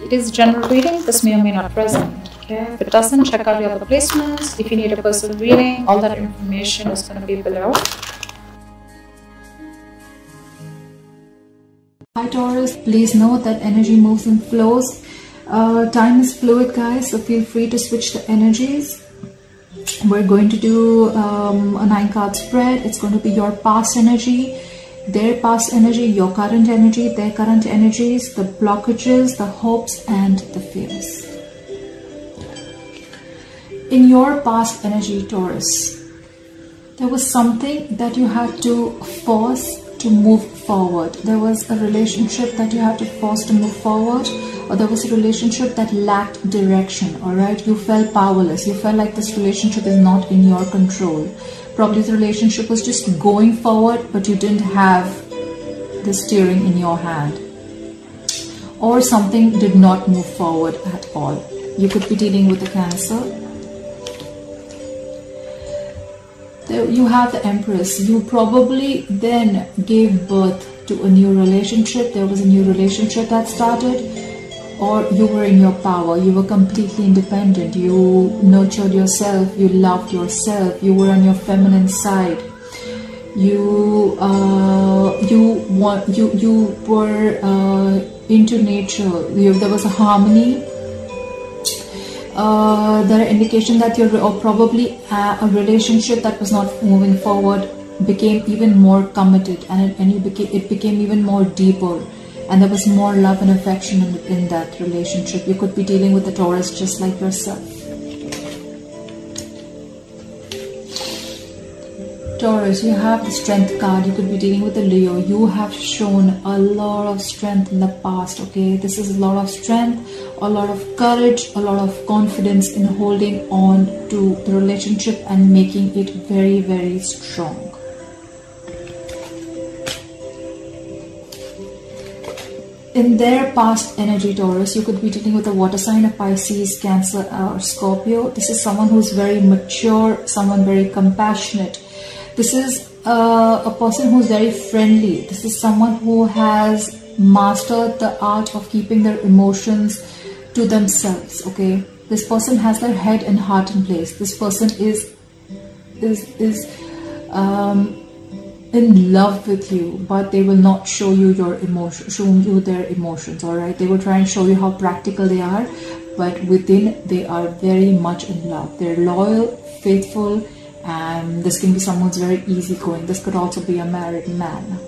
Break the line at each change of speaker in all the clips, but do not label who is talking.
It is general reading. This may or may not resonate. Okay? If it doesn't, check out your other placements. If you need a personal reading, all that information is going to be below. Hi Taurus, please note that energy moves and flows. Time is fluid, guys, so feel free to switch the energies. We're going to do a 9-card spread. It's going to be your past energy, their past energy, your current energy, their current energies, the blockages, the hopes, and the fears. In your past energy, Taurus, there was something that you had to force to move forward. There was a relationship that you had to force to move forward, or there was a relationship that lacked direction. All right, you felt powerless. You felt like this relationship is not in your control. Probably the relationship was just going forward, but you didn't have the steering in your hand, or something did not move forward at all. You could be dealing with a Cancer. You have the Empress. You probably then gave birth to a new relationship. There was a new relationship that started, or you were in your power. You were completely independent. You nurtured yourself. You loved yourself. You were on your feminine side. You were into nature. There was a harmony. There are indication that probably a relationship that was not moving forward became even more committed, and it became even more deeper, and there was more love and affection in that relationship. You could be dealing with a Taurus just like yourself. Taurus, you have the Strength card. You could be dealing with a Leo. You have shown a lot of strength in the past, okay? This is a lot of strength, a lot of courage, a lot of confidence in holding on to the relationship and making it very, very strong. In their past energy, Taurus, you could be dealing with a water sign, a Pisces, Cancer, or Scorpio. This is someone who's very mature, someone very compassionate. This is a person who's very friendly. This is someone who has mastered the art of keeping their emotions to themselves, okay? This person has their head and heart in place. This person is in love with you, but they will not show you their emotions, all right? They will try and show you how practical they are, but within they are very much in love. They're loyal, faithful, and this can be someone who's very easygoing. This could also be a married man.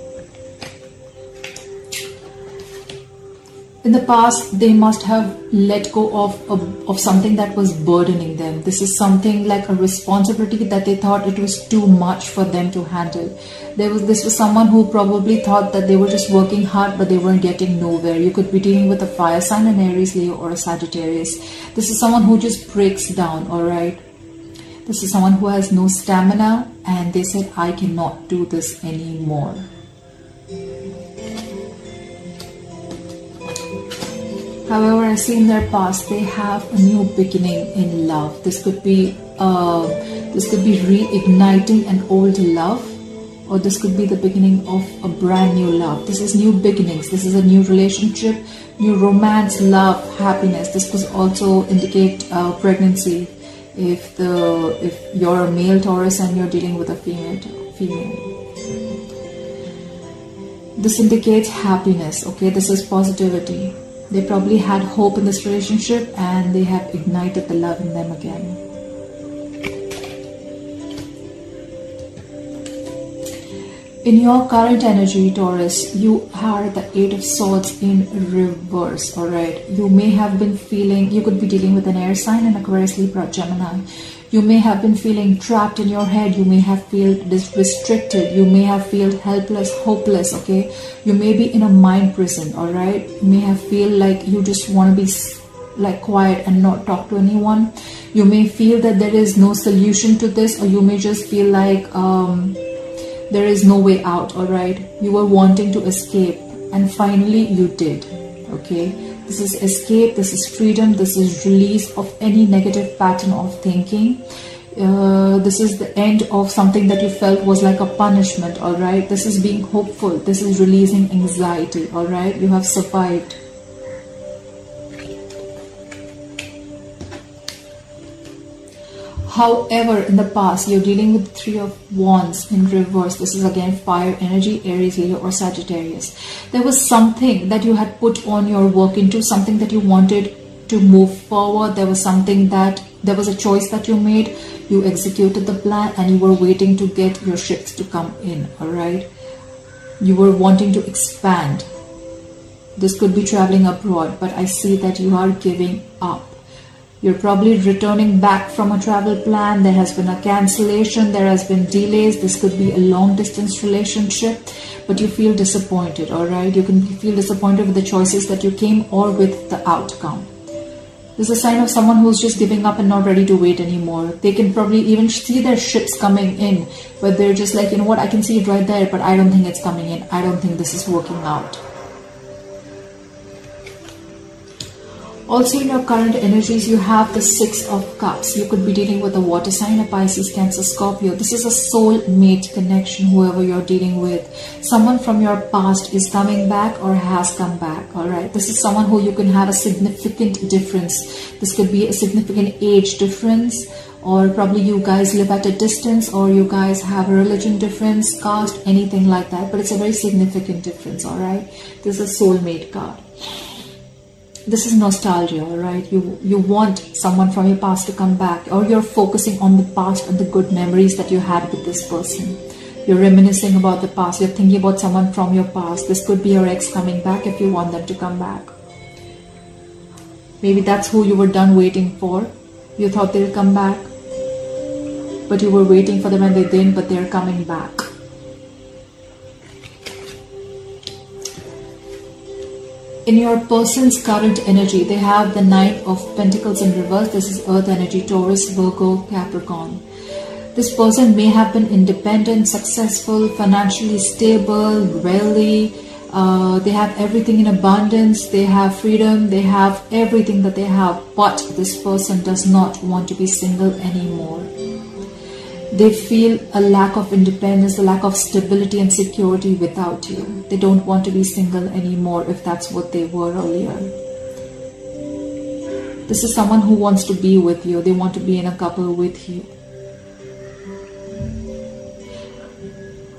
In the past, they must have let go of something that was burdening them. This is something like a responsibility that they thought it was too much for them to handle. This was someone who probably thought that they were just working hard, but they weren't getting nowhere. You could be dealing with a fire sign, an Aries, Leo, or a Sagittarius. This is someone who just breaks down, all right? This is someone who has no stamina, and they said, I cannot do this anymore. However, I see in their past, they have a new beginning in love. This could be reigniting an old love, or this could be the beginning of a brand new love. This is new beginnings. This is a new relationship, new romance, love, happiness. This could also indicate pregnancy if you're a male Taurus and you're dealing with a female. This indicates happiness, okay? This is positivity. They probably had hope in this relationship and they have ignited the love in them again. In your current energy, Taurus, you are the Eight of Swords in reverse, alright? You may have been feeling, you could be dealing with an air sign, an Aquarius, Libra, Gemini. You may have been feeling trapped in your head. You may have felt restricted. You may have felt helpless, hopeless, okay? You may be in a mind prison, alright? You may have feel like you just want to be like quiet and not talk to anyone. You may feel that there is no solution to this, or you may just feel like there is no way out, alright? You were wanting to escape and finally you did, okay? This is escape, this is freedom, this is release of any negative pattern of thinking. This is the end of something that you felt was like a punishment, alright? This is being hopeful, this is releasing anxiety, alright? You have survived. However, in the past, you're dealing with 3 of Wands in reverse. This is again fire energy, Aries, Leo, or Sagittarius. There was something that you had put on your work into, something that you wanted to move forward. There was something that, there was a choice that you made. You executed the plan and you were waiting to get your ships to come in, all right? You were wanting to expand. This could be traveling abroad, but I see that you are giving up. You're probably returning back from a travel plan. There has been a cancellation. There has been delays. This could be a long distance relationship, but you feel disappointed, all right? You can feel disappointed with the choices that you came or with the outcome. This is a sign of someone who's just giving up and not ready to wait anymore. They can probably even see their ships coming in, but they're just like, you know what, I can see it right there, but I don't think it's coming in. I don't think this is working out. Also, in your current energies, you have the 6 of Cups. You could be dealing with a water sign, a Pisces, Cancer, Scorpio. This is a soul-mate connection, whoever you're dealing with. Someone from your past is coming back or has come back, all right? This is someone who you can have a significant difference. This could be a significant age difference, or probably you guys live at a distance, or you guys have a religion difference, caste, anything like that. But it's a very significant difference, all right? This is a soulmate card. This is nostalgia, all right? You want someone from your past to come back, or you're focusing on the past and the good memories that you had with this person. You're reminiscing about the past. You're thinking about someone from your past. This could be your ex coming back if you want them to come back. Maybe that's who you were done waiting for. You thought they'll come back, but you were waiting for them and they didn't, but they're coming back. In your person's current energy, they have the 9 of Pentacles in reverse. This is Earth energy, Taurus, Virgo, Capricorn. This person may have been independent, successful, financially stable, wealthy. They have everything in abundance. They have freedom. They have everything that they have. But this person does not want to be single anymore. They feel a lack of independence, a lack of stability and security without you. They don't want to be single anymore if that's what they were earlier. This is someone who wants to be with you. They want to be in a couple with you.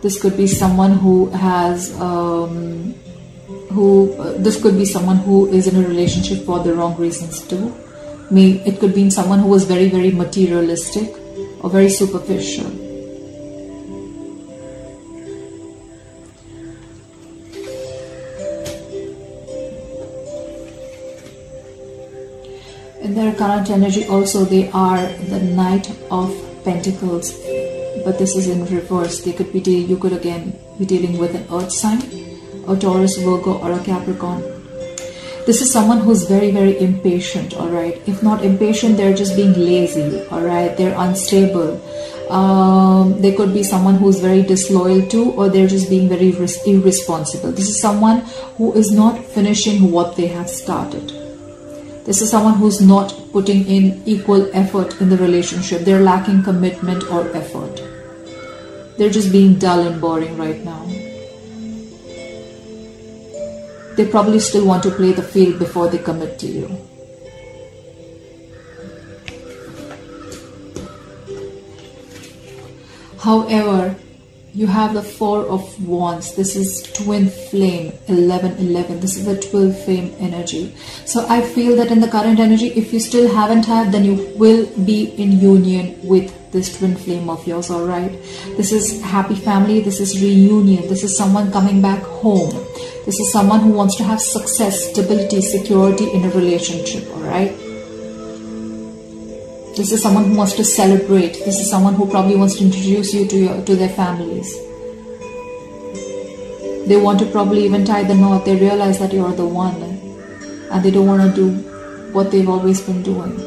This could be someone who has, this could be someone who is in a relationship for the wrong reasons too. It could be someone who was very, very materialistic or very superficial. In their current energy also, they are the Knight of Pentacles, but this is in reverse. They could be you could again be dealing with an Earth sign, a Taurus, Virgo, or a Capricorn. This is someone who's very, very impatient, all right? If not impatient, they're just being lazy, all right? They're unstable. They could be someone who's very disloyal too, or they're just being very irresponsible. This is someone who is not finishing what they have started. This is someone who's not putting in equal effort in the relationship. They're lacking commitment or effort. They're just being dull and boring right now. They probably still want to play the field before they commit to you. However, you have the 4 of Wands. This is twin flame, 11-11. This is the twin flame energy. So I feel that in the current energy, if you still haven't had, then you will be in union with this twin flame of yours, all right? This is happy family. This is reunion. This is someone coming back home. This is someone who wants to have success, stability, security in a relationship, all right? This is someone who wants to celebrate. This is someone who probably wants to introduce you to their families. They want to probably even tie the knot. They realize that you're the one, and they don't want to do what they've always been doing.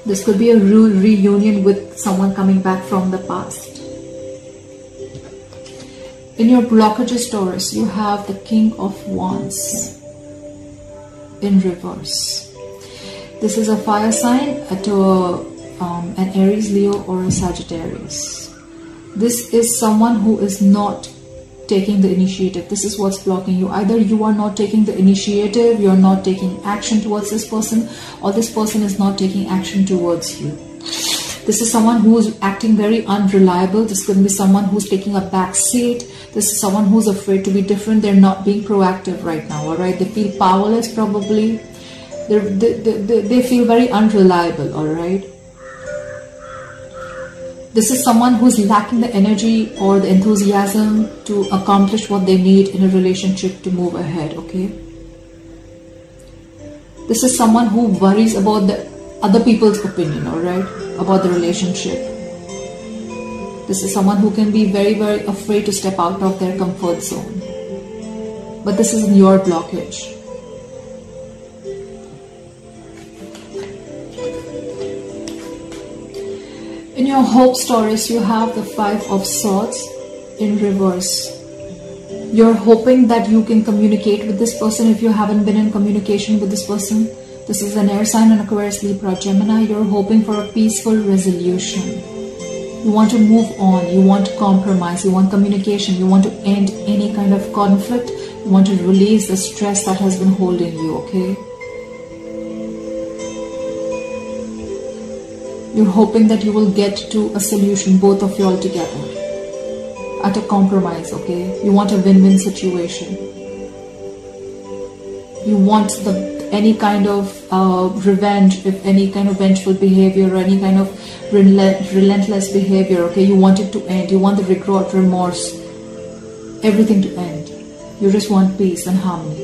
This could be a reunion with someone coming back from the past. In your blockages, Taurus, you have the King of Wands in reverse. This is a fire sign, an Aries, Leo, or a Sagittarius. This is someone who is not taking the initiative. This is what's blocking you. Either you are not taking the initiative, you're not taking action towards this person, or this person is not taking action towards you. This is someone who is acting very unreliable. This could be someone who's taking a back seat. This is someone who's afraid to be different. They're not being proactive right now, all right? They feel powerless probably. They feel very unreliable, all right? This is someone who's lacking the energy or the enthusiasm to accomplish what they need in a relationship to move ahead, okay? This is someone who worries about the other people's opinion, all right, about the relationship. This is someone who can be very, very afraid to step out of their comfort zone. But this is your blockage. In your hopes, Taurus, you have the 5 of Swords in reverse. You're hoping that you can communicate with this person if you haven't been in communication with this person. This is an air sign, an Aquarius, Libra, Gemini. You're hoping for a peaceful resolution. You want to move on. You want to compromise. You want communication. You want to end any kind of conflict. You want to release the stress that has been holding you, okay? You're hoping that you will get to a solution, both of you all together, at a compromise, okay? You want a win-win situation. You want any kind of revenge, if any kind of vengeful behavior or any kind of relentless behavior, okay? You want it to end. You want the regret, remorse, everything to end. You just want peace and harmony.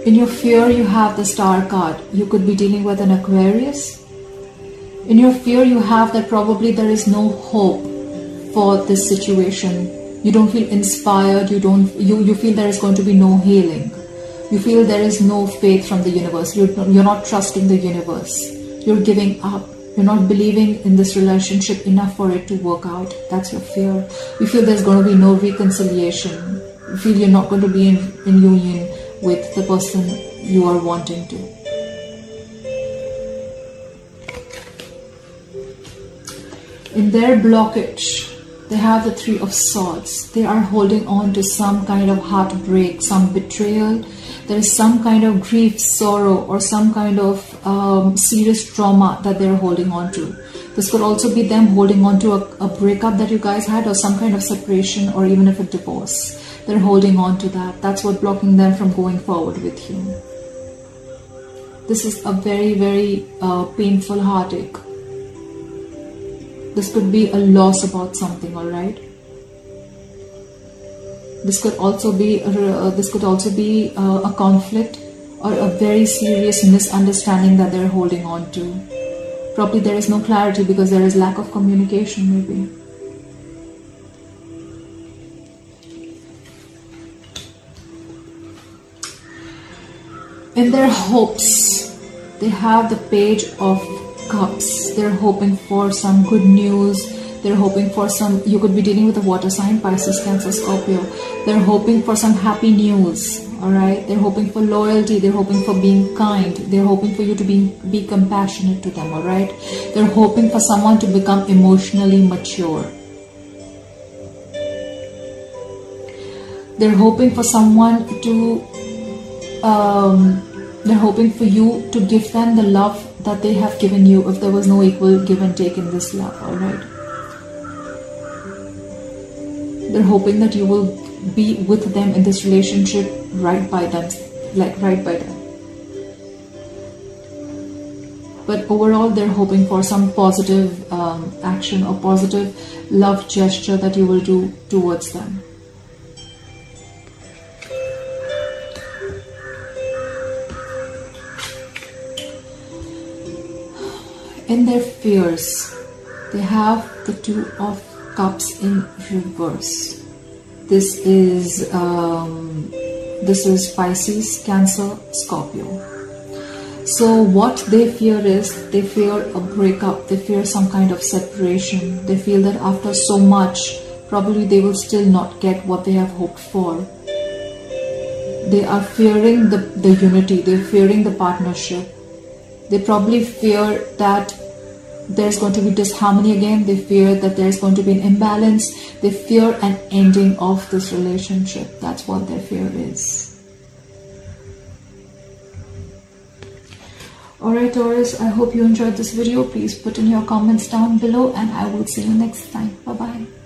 In your fear, you have the Star card. You could be dealing with an Aquarius. In your fear, you have that probably there is no hope for this situation. You don't feel inspired. You feel there is going to be no healing. You feel there is no faith from the universe. You're not trusting the universe. You're giving up. You're not believing in this relationship enough for it to work out. That's your fear. You feel there's going to be no reconciliation. You feel you're not going to be in union with the person you are wanting to. In their blockage, they have the 3 of Swords. They are holding on to some kind of heartbreak, some betrayal. There is some kind of grief, sorrow, or some kind of serious trauma that they're holding on to. This could also be them holding on to a breakup that you guys had, or some kind of separation, or even if a divorce. They're holding on to that. That's what blocking them from going forward with you. This is a very, very painful heartache. This could be a loss about something, all right? This could also be a conflict or a very serious misunderstanding that they're holding on to. Probably there is no clarity because there is lack of communication, maybe. In their hopes, they have the Page of Cups. They're hoping for some good news. They're hoping for some, you could be dealing with a water sign, Pisces, Cancer, Scorpio. They're hoping for some happy news, all right? They're hoping for loyalty. They're hoping for being kind. They're hoping for you to be compassionate to them, all right? They're hoping for someone to become emotionally mature. They're hoping for someone to, they're hoping for you to give them the love that they have given you if there was no equal give and take in this love, all right? They're hoping that you will be with them in this relationship, right by them, like right by them. But overall, they're hoping for some positive action or positive love gesture that you will do towards them. In their fears, they have the 2 of Cups in reverse. This is Pisces, Cancer, Scorpio. So what they fear is, they fear a breakup. They fear some kind of separation. They feel that after so much, probably they will still not get what they have hoped for. They are fearing the unity. They're fearing the partnership. They probably fear that there's going to be disharmony again. They fear that there's going to be an imbalance. They fear an ending of this relationship. That's what their fear is. Alright Taurus, I hope you enjoyed this video. Please put in your comments down below and I will see you next time. Bye bye.